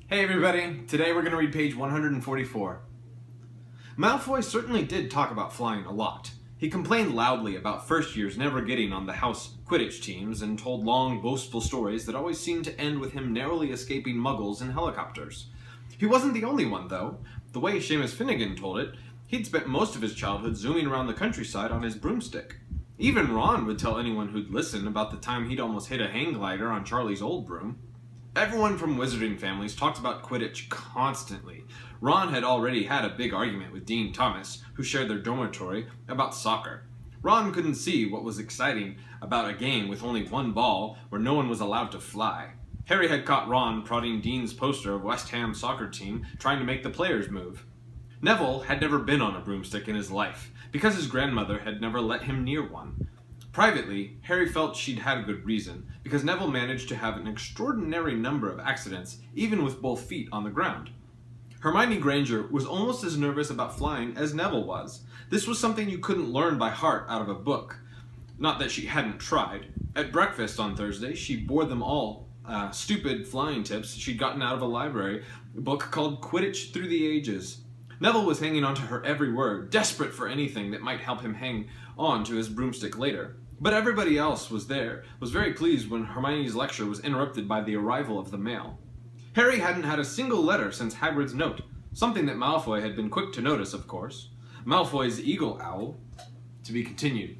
Hey everybody, today we're going to read page 144. Malfoy certainly did talk about flying a lot. He complained loudly about first years never getting on the house Quidditch teams and told long, boastful stories that always seemed to end with him narrowly escaping muggles in helicopters. He wasn't the only one though. The way Seamus Finnegan told it, he'd spent most of his childhood zooming around the countryside on his broomstick. Even Ron would tell anyone who'd listen about the time he'd almost hit a hang glider on Charlie's old broom. Everyone from wizarding families talked about Quidditch constantly. Ron had already had a big argument with Dean Thomas, who shared their dormitory, about soccer. Ron couldn't see what was exciting about a game with only one ball where no one was allowed to fly. Harry had caught Ron prodding Dean's poster of West Ham's soccer team, trying to make the players move. Neville had never been on a broomstick in his life, because his grandmother had never let him near one. Privately, Harry felt she'd had a good reason, because Neville managed to have an extraordinary number of accidents, even with both feet on the ground. Hermione Granger was almost as nervous about flying as Neville was. This was something you couldn't learn by heart out of a book. Not that she hadn't tried. At breakfast on Thursday, she bore them all stupid flying tips she'd gotten out of a library book called Quidditch Through the Ages. Neville was hanging on to her every word, desperate for anything that might help him hang on to his broomstick later. But everybody else was very pleased when Hermione's lecture was interrupted by the arrival of the mail. Harry hadn't had a single letter since Hagrid's note, something that Malfoy had been quick to notice, of course. Malfoy's eagle owl. To be continued.